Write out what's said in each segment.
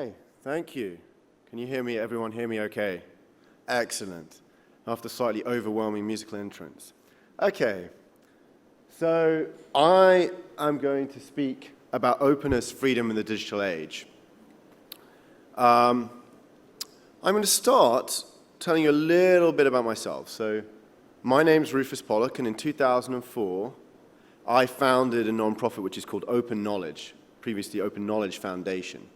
Okay, thank you. Can you hear me? Everyone hear me okay? Excellent. After slightly overwhelming musical entrance. Okay, so I am going to speak about openness, freedom in the digital age. I'm going to start telling you a little bit about myself. So my name's Rufus POLLOCK, and in 2004, I founded a nonprofit which is called Open Knowledge, previously Open Knowledge Foundation.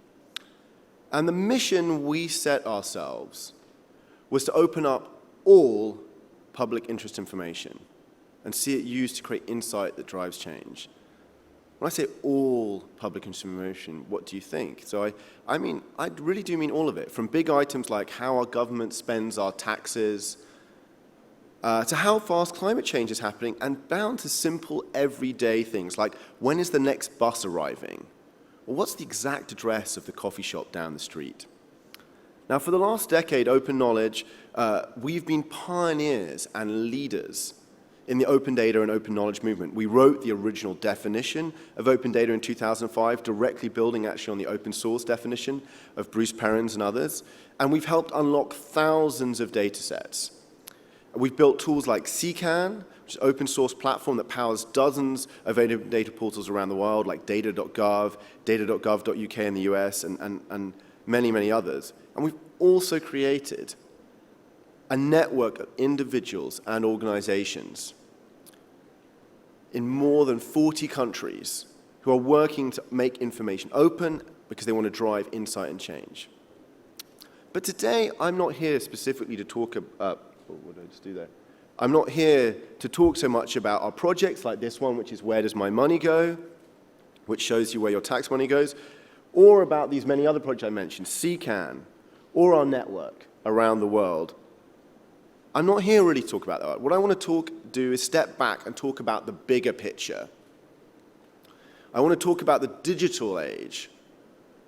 And the mission we set ourselves was to open up all public interest information and see it used to create insight that drives change. When I say all public interest information, what do you think? So I mean, I really do mean all of it, from big items like how our government spends our taxes, to how fast climate change is happening, and down to simple everyday things like when is the next bus arriving? Or what's the exact address of the coffee shop down the street? Now, for the last decade, Open Knowledge, we've been pioneers and leaders in the open data and open knowledge movement. We wrote the original definition of open data in 2005, directly building actually on the open source definition of Bruce Perrins and others. And we've helped unlock thousands of data sets. We've built tools like CCAN, which is an open source platform that powers dozens of open data portals around the world, like data.gov, data.gov.uk in the US, and many, many others. And we've also created a network of individuals and organizations in more than 40 countries who are working to make information open because they want to drive insight and change. But today, I'm not here specifically to talk about, what did I just do there? I'm not here to talk so much about our projects like this one, which is Where Does My Money Go?, which shows you where your tax money goes, or about these many other projects I mentioned, CCAN, or our network around the world. I'm not here really to talk about that. What I want to do is step back and talk about the bigger picture. I want to talk about the digital age,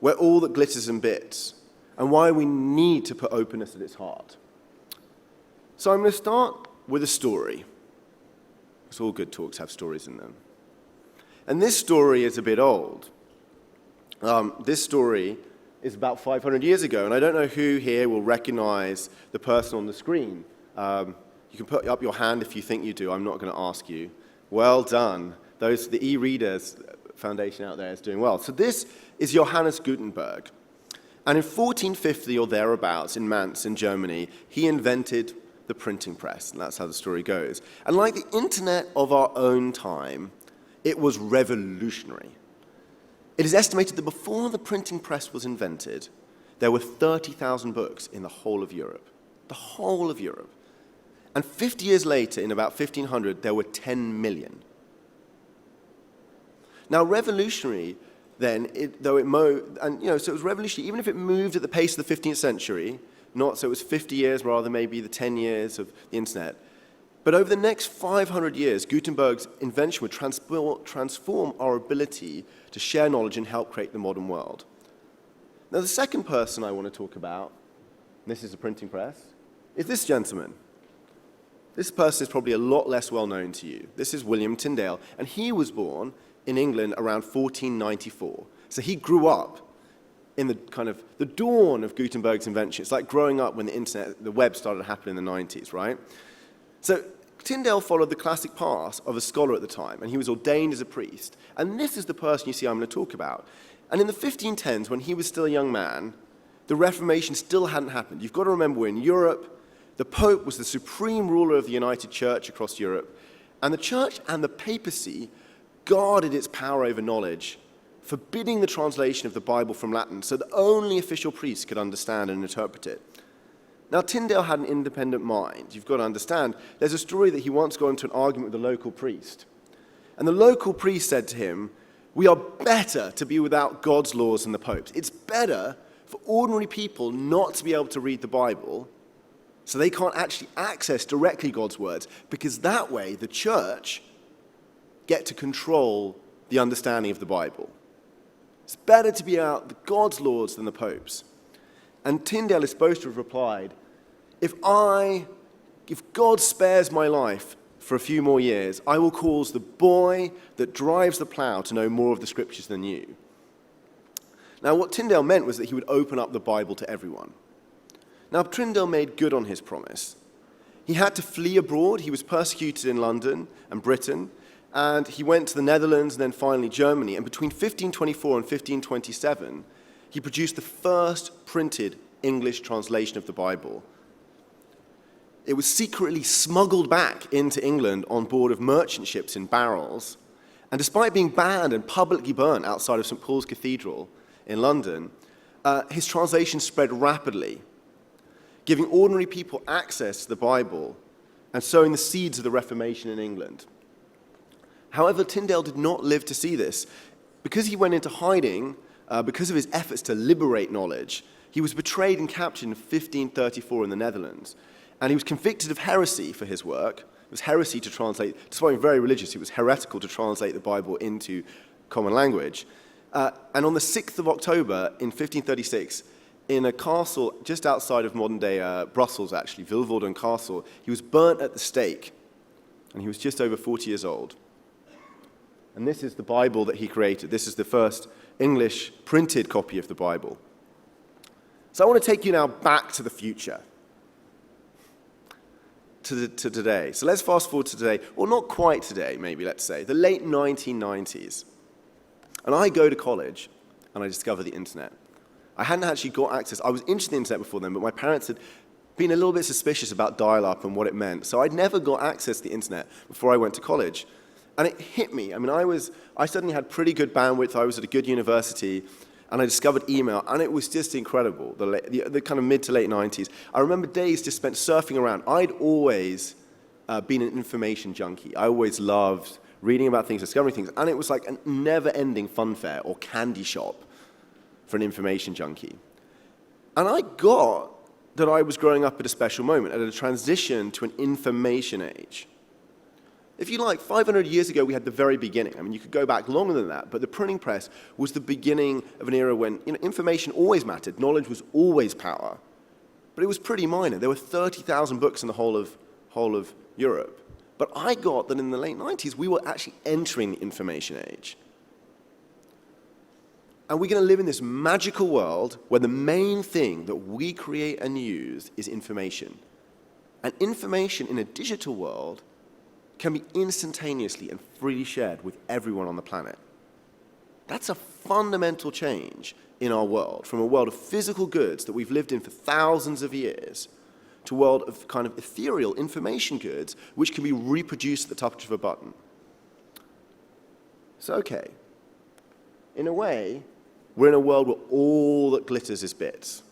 where all that glitters and bits, and why we need to put openness at its heart. So I'm going to start with a story, because all good talks have stories in them. And this story is a bit old. This story is about 500 years ago, and I don't know who here will recognize the person on the screen. You can put up your hand if you think you do. I'm not going to ask you. Well done. The e-readers foundation out there is doing well. So this is Johannes Gutenberg. And in 1450 or thereabouts in Mainz in Germany, he invented the printing press, and that's how the story goes. And like the internet of our own time, it was revolutionary. It is estimated that before the printing press was invented, there were 30,000 books in the whole of Europe. The whole of Europe. And 50 years later, in about 1500, there were 10 million. Now, revolutionary then, so it was revolutionary, even if it moved at the pace of the 15th century, so it was 50 years rather than maybe the 10 years of the internet. But over the next 500 years, Gutenberg's invention would transform our ability to share knowledge and help create the modern world. Now, the second person I want to talk about, and this is the printing press, is this gentleman. This person is probably a lot less well known to you. This is William Tyndale, and he was born in England around 1494. So he grew up in the dawn of Gutenberg's invention. It's like growing up when the web started happening in the 90s, right? So Tyndale followed the classic path of a scholar at the time, and he was ordained as a priest. And this is the person you see I'm going to talk about. And in the 1510s, when he was still a young man, the Reformation still hadn't happened. You've got to remember, we're in Europe. The Pope was the supreme ruler of the United Church across Europe. And the Church and the papacy guarded its power over knowledge, forbidding the translation of the Bible from Latin so that only official priests could understand and interpret it. Now, Tyndale had an independent mind. You've got to understand, there's a story that he once got into an argument with a local priest. And the local priest said to him, "We are better to be without God's laws than the Pope's. It's better for ordinary people not to be able to read the Bible, so they can't actually access directly God's words, because that way the church get to control the understanding of the Bible. It's better to be out God's laws than the Pope's." And Tyndale is supposed to have replied, if God spares my life for a few more years, I will cause the boy that drives the plow to know more of the scriptures than you. Now, what Tyndale meant was that he would open up the Bible to everyone. Now, Tyndale made good on his promise. He had to flee abroad. He was persecuted in London and Britain, and he went to the Netherlands and then finally Germany. And between 1524 and 1527, he produced the first printed English translation of the Bible. It was secretly smuggled back into England on board of merchant ships in barrels. And despite being banned and publicly burnt outside of St. Paul's Cathedral in London, his translation spread rapidly, giving ordinary people access to the Bible and sowing the seeds of the Reformation in England. However, Tyndale did not live to see this. Because he went into hiding, because of his efforts to liberate knowledge, he was betrayed and captured in 1534 in the Netherlands. And he was convicted of heresy for his work. It was heresy to translate, despite being very religious, it was heretical to translate the Bible into common language. And on the 6th of October in 1536, in a castle just outside of modern-day Brussels, actually, Vilvoorden Castle, he was burnt at the stake, and he was just over 40 years old. And this is the Bible that he created. This is the first English printed copy of the Bible. So I want to take you now back to the future, to today. So let's fast forward to today, or not quite today, maybe, let's say, the late 1990s. And I go to college, and I discover the internet. I hadn't actually got access. I was interested in the internet before then, but my parents had been a little bit suspicious about dial-up and what it meant. So I'd never got access to the internet before I went to college. And it hit me. I mean, I suddenly had pretty good bandwidth. I was at a good university, and I discovered email, and it was just incredible, the kind of mid to late 90s. I remember days just spent surfing around. I'd always been an information junkie. I always loved reading about things, discovering things, and it was like a never-ending fun fair or candy shop for an information junkie. And I got that I was growing up at a special moment, at a transition to an information age. If you like, 500 years ago, we had the very beginning. I mean, you could go back longer than that, but the printing press was the beginning of an era when information always mattered. Knowledge was always power, but it was pretty minor. There were 30,000 books in the whole of Europe. But I got that in the late 90s, we were actually entering the information age. And we're going to live in this magical world where the main thing that we create and use is information. And information in a digital world can be instantaneously and freely shared with everyone on the planet. That's a fundamental change in our world, from a world of physical goods that we've lived in for thousands of years to a world of kind of ethereal information goods which can be reproduced at the touch of a button. So, okay, in a way, we're in a world where all that glitters is bits.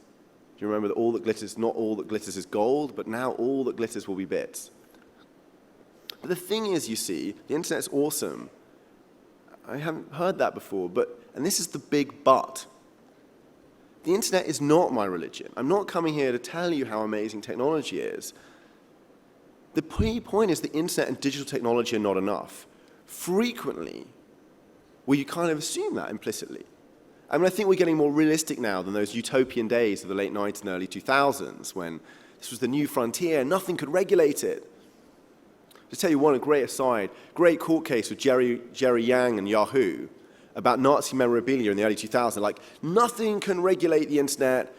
Do you remember that all that glitters, not all that glitters is gold, but now all that glitters will be bits? But the thing is, you see, the internet's awesome. I haven't heard that before, and this is the big but. The internet is not my religion. I'm not coming here to tell you how amazing technology is. The key point is the internet and digital technology are not enough. Frequently, you kind of assume that implicitly. I mean, I think we're getting more realistic now than those utopian days of the late 90s and early 2000s when this was the new frontier, nothing could regulate it. To tell you one great aside, great court case with Jerry Yang and Yahoo about Nazi memorabilia in the early 2000s. Like, nothing can regulate the internet.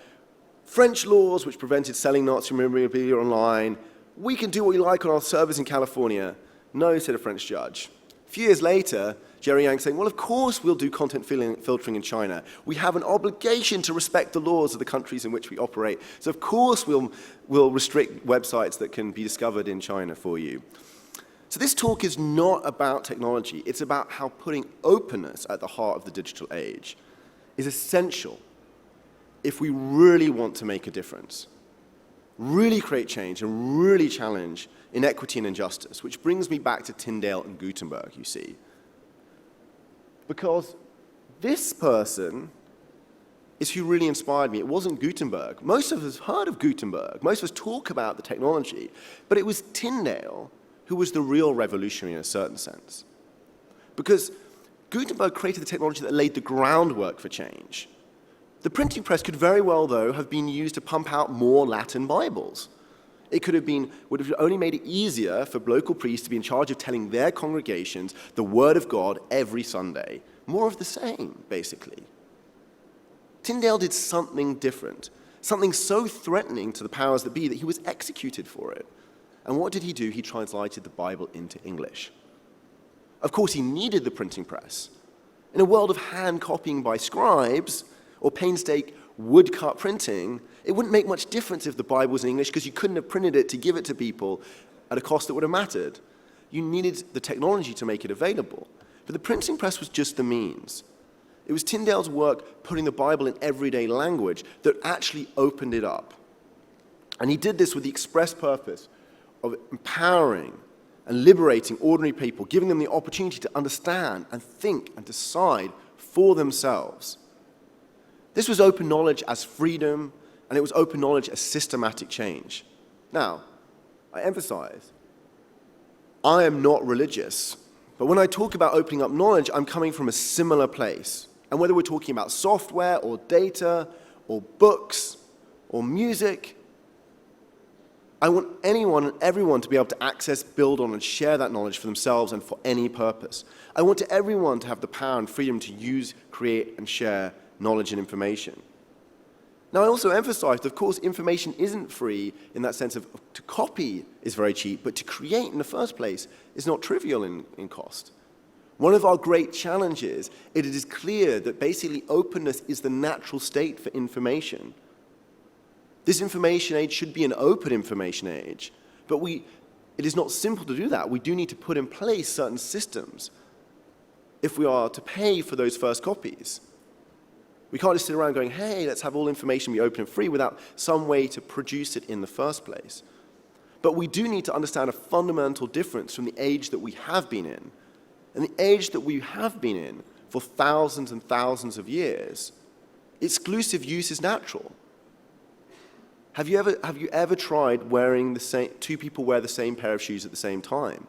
French laws which prevented selling Nazi memorabilia online. We can do what we like on our servers in California. No, said a French judge. A few years later, Jerry Yang saying, well, of course we'll do content filtering in China. We have an obligation to respect the laws of the countries in which we operate. So of course we'll restrict websites that can be discovered in China for you. So this talk is not about technology. It's about how putting openness at the heart of the digital age is essential if we really want to make a difference, really create change, and really challenge inequity and injustice, which brings me back to Tyndale and Gutenberg, you see. Because this person is who really inspired me. It wasn't Gutenberg. Most of us heard of Gutenberg. Most of us talk about the technology. But it was Tyndale who was the real revolutionary in a certain sense. Because Gutenberg created the technology that laid the groundwork for change. The printing press could very well, though, have been used to pump out more Latin Bibles. It would have only made it easier for local priests to be in charge of telling their congregations the Word of God every Sunday. More of the same, basically. Tyndale did something different, something so threatening to the powers that be that he was executed for it. And what did he do? He translated the Bible into English. Of course, he needed the printing press. In a world of hand copying by scribes or painstaking woodcut printing, it wouldn't make much difference if the Bible was in English because you couldn't have printed it to give it to people at a cost that would have mattered. You needed the technology to make it available. But the printing press was just the means. It was Tyndale's work putting the Bible in everyday language that actually opened it up. And he did this with the express purpose of empowering and liberating ordinary people, giving them the opportunity to understand and think and decide for themselves. This was open knowledge as freedom, and it was open knowledge as systematic change. Now, I emphasize, I am not religious, but when I talk about opening up knowledge, I'm coming from a similar place. And whether we're talking about software or data or books or music, I want anyone and everyone to be able to access, build on, and share that knowledge for themselves and for any purpose. I want everyone to have the power and freedom to use, create, and share knowledge and information. Now, I also emphasize that, of course, information isn't free in that sense of to copy is very cheap, but to create in the first place is not trivial in cost. One of our great challenges, it is clear that basically openness is the natural state for information. This information age should be an open information age, but it is not simple to do that. We do need to put in place certain systems if we are to pay for those first copies. We can't just sit around going, hey, let's have all information be open and free without some way to produce it in the first place. But we do need to understand a fundamental difference from the age that we have been in. And the age that we have been in for thousands and thousands of years, exclusive use is natural. Have you ever tried wearing two people wear the same pair of shoes at the same time?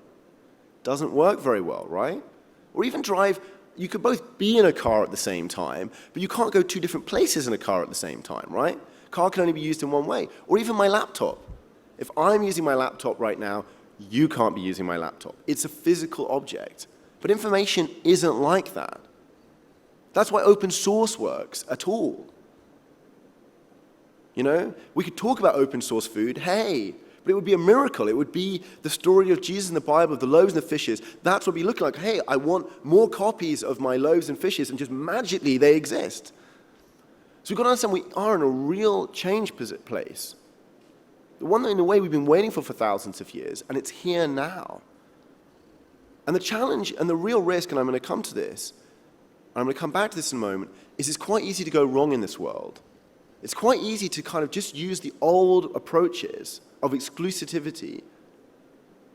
Doesn't work very well, right? Or even drive, you could both be in a car at the same time, but you can't go two different places in a car at the same time, right? Car can only be used in one way. Or even my laptop. If I'm using my laptop right now, you can't be using my laptop. It's a physical object. But information isn't like that. That's why open source works at all. You know, we could talk about open source food, hey, but it would be a miracle. It would be the story of Jesus in the Bible, of the loaves and the fishes. That's what we look like. Hey, I want more copies of my loaves and fishes, and just magically they exist. So we've got to understand we are in a real change place. The one that in a way we've been waiting for thousands of years, and it's here now. And the challenge and the real risk, and I'm going to come to this, and I'm going to come back to this in a moment, is it's quite easy to go wrong in this world. It's quite easy to kind of just use the old approaches of exclusivity,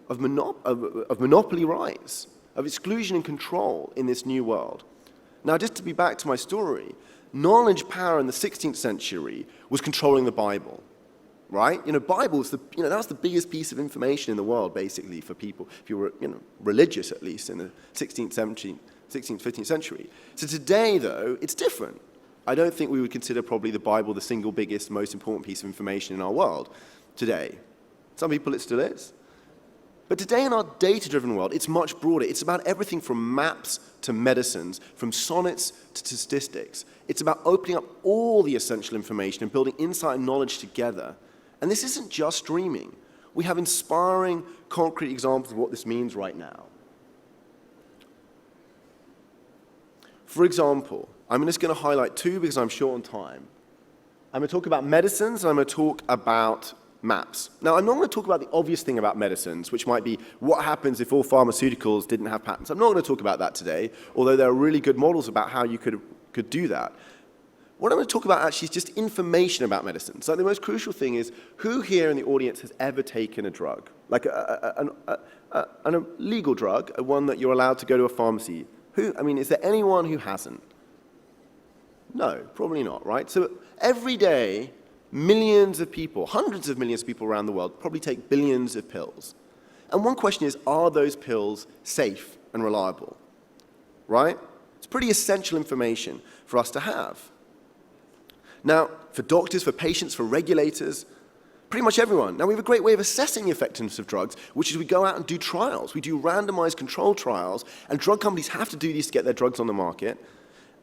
of monopoly rights, of exclusion and control in this new world. Now, just to be back to my story, knowledge power in the 16th century was controlling the Bible, right? You know, Bible's that's the biggest piece of information in the world, basically, for people, if you were, religious at least in the 16th, 15th century. So today, though, it's different. I don't think we would consider probably the Bible the single biggest, most important piece of information in our world today. Some people it still is. But today in our data-driven world, it's much broader. It's about everything from maps to medicines, from sonnets to statistics. It's about opening up all the essential information and building insight and knowledge together. And this isn't just streaming. We have inspiring, concrete examples of what this means right now. For example, I'm just going to highlight two because I'm short on time. I'm going to talk about medicines and I'm going to talk about maps. Now, I'm not going to talk about the obvious thing about medicines, which might be what happens if all pharmaceuticals didn't have patents. I'm not going to talk about that today, although there are really good models about how you could do that. What I'm going to talk about actually is just information about medicine. So the most crucial thing is, who here in the audience has ever taken a drug? Like a legal drug, one that you're allowed to go to a pharmacy. Is there anyone who hasn't? No, probably not, right? So every day, millions of people, hundreds of millions of people around the world probably take billions of pills. And one question is, are those pills safe and reliable? Right? It's pretty essential information for us to have. Now, for doctors, for patients, for regulators, pretty much everyone. Now, we have a great way of assessing the effectiveness of drugs, which is we go out and do trials. We do randomized controlled trials, and drug companies have to do these to get their drugs on the market.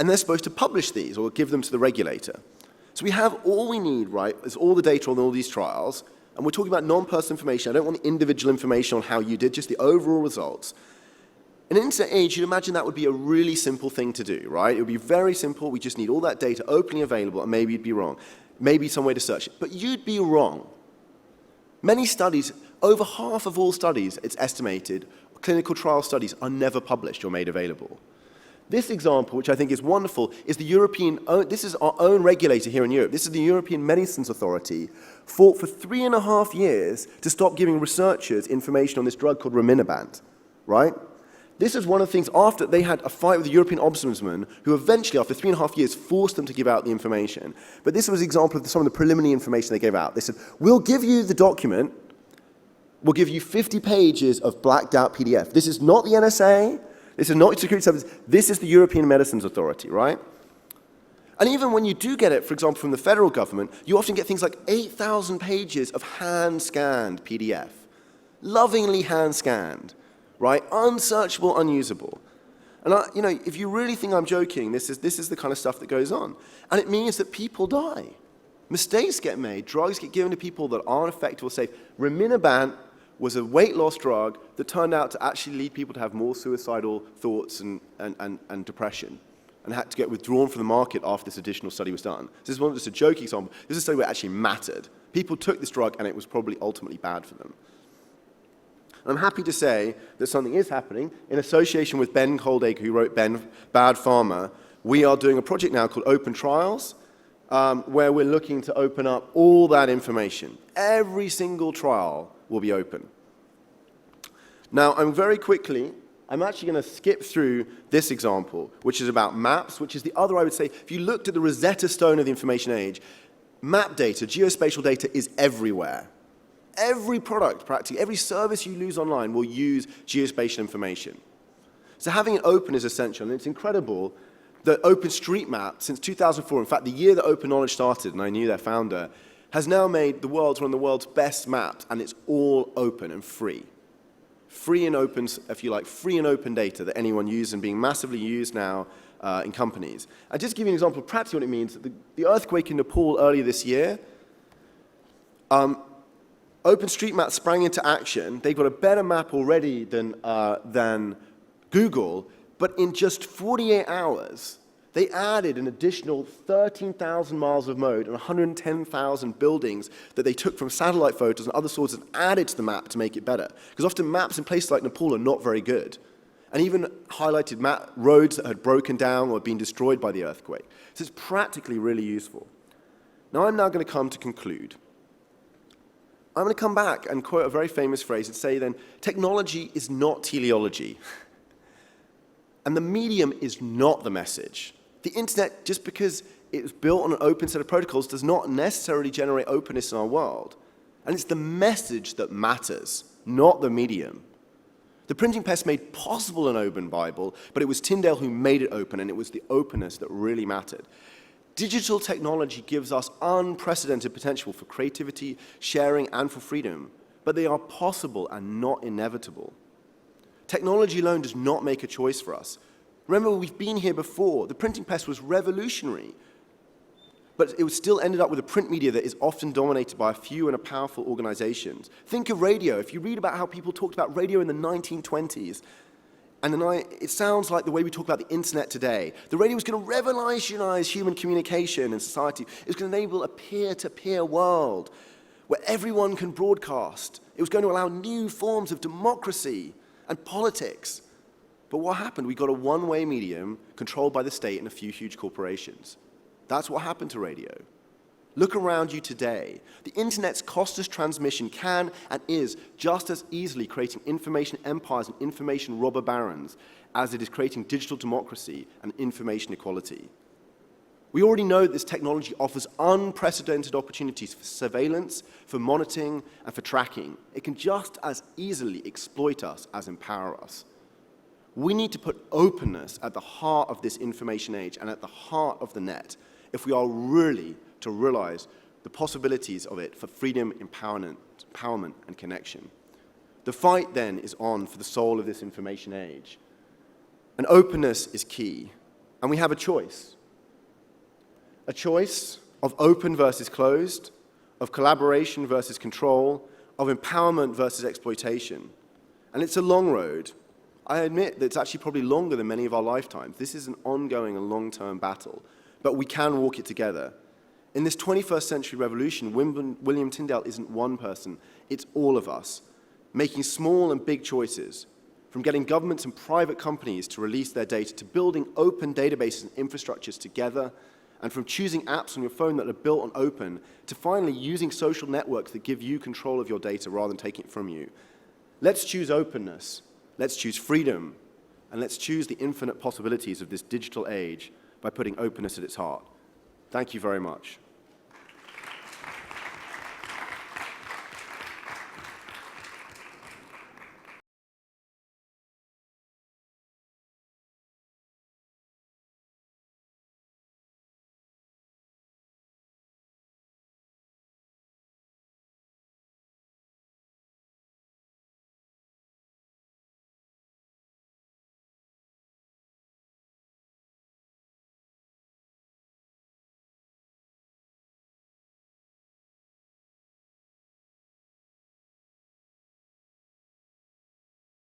and they're supposed to publish these or give them to the regulator. So we have all we need, right, is all the data on all these trials, and we're talking about non-personal information. I don't want the individual information on how you did, just the overall results. In an internet age, you'd imagine that would be a really simple thing to do, right? It would be very simple. We just need all that data openly available, and maybe you'd be wrong. Maybe some way to search it. But you'd be wrong. Many studies, over half of all studies, it's estimated, clinical trial studies are never published or made available. This example, which I think is wonderful, is this is our own regulator here in Europe. This is the European Medicines Authority, fought for 3.5 years to stop giving researchers information on this drug called rimonabant, right? This is one of the things after they had a fight with the European Ombudsman, who eventually, after 3.5 years, forced them to give out the information. But this was an example of some of the preliminary information they gave out. They said, we'll give you the document, we'll give you 50 pages of blacked out PDF. This is not the NSA, this is not Security Service, this is the European Medicines Authority, right? And even when you do get it, for example, from the federal government, you often get things like 8,000 pages of hand-scanned PDF. Lovingly hand-scanned, right? Unsearchable, unusable. And if you really think I'm joking, this is the kind of stuff that goes on. And it means that people die. Mistakes get made, drugs get given to people that aren't effective or safe. Rimonabant was a weight loss drug that turned out to actually lead people to have more suicidal thoughts and depression, and had to get withdrawn from the market after this additional study was done. So this is not just a joke example, this is a study where it actually mattered. People took this drug and it was probably ultimately bad for them. And I'm happy to say that something is happening. In association with Ben Coldacre, who wrote Bad Pharma, we are doing a project now called Open Trials, where we're looking to open up all that information. Every single trial will be open. Now, I'm actually going to skip through this example, which is about maps, which is the other, I would say, if you looked at the Rosetta Stone of the information age, map data, geospatial data is everywhere. Every product, practically, every service you use online will use geospatial information. So having it open is essential, and it's incredible that OpenStreetMap, since 2004, in fact, the year that Open Knowledge started, and I knew their founder, has now made one of the world's best maps, and it's all open and free. Free and open, if you like, free and open data that anyone uses and being massively used now in companies. I'll just give you an example of practically what it means. The earthquake in Nepal earlier this year, OpenStreetMap sprang into action. They've got a better map already than Google, but in just 48 hours, they added an additional 13,000 miles of mode and 110,000 buildings that they took from satellite photos and other sources and added to the map to make it better. Because often maps in places like Nepal are not very good, and even highlighted roads that had broken down or been destroyed by the earthquake. So it's practically really useful. Now I'm going to come to conclude. I'm going to come back and quote a very famous phrase and say then, technology is not teleology. And the medium is not the message. The internet, just because it was built on an open set of protocols, does not necessarily generate openness in our world. And it's the message that matters, not the medium. The printing press made possible an open Bible, but it was Tyndale who made it open, and it was the openness that really mattered. Digital technology gives us unprecedented potential for creativity, sharing, and for freedom, but they are possible and not inevitable. Technology alone does not make a choice for us. Remember, we've been here before. The printing press was revolutionary, but it still ended up with a print media that is often dominated by a few and powerful organizations. Think of radio. If you read about how people talked about radio in the 1920s, and then it sounds like the way we talk about the internet today. The radio was going to revolutionize human communication and society. It was going to enable a peer-to-peer world where everyone can broadcast. It was going to allow new forms of democracy and politics. But what happened? We got a one-way medium controlled by the state and a few huge corporations. That's what happened to radio. Look around you today. The internet's costless transmission can and is just as easily creating information empires and information robber barons as it is creating digital democracy and information equality. We already know that this technology offers unprecedented opportunities for surveillance, for monitoring, and for tracking. It can just as easily exploit us as empower us. We need to put openness at the heart of this information age and at the heart of the net if we are really to realize the possibilities of it for freedom, empowerment, and connection. The fight then is on for the soul of this information age. And openness is key. And we have a choice. A choice of open versus closed, of collaboration versus control, of empowerment versus exploitation. And it's a long road. I admit that it's actually probably longer than many of our lifetimes. This is an ongoing and long-term battle, but we can walk it together. In this 21st century revolution, William Tyndale isn't one person, it's all of us, making small and big choices, from getting governments and private companies to release their data, to building open databases and infrastructures together, and from choosing apps on your phone that are built on open, to finally using social networks that give you control of your data rather than taking it from you. Let's choose openness, let's choose freedom, and let's choose the infinite possibilities of this digital age by putting openness at its heart. Thank you very much.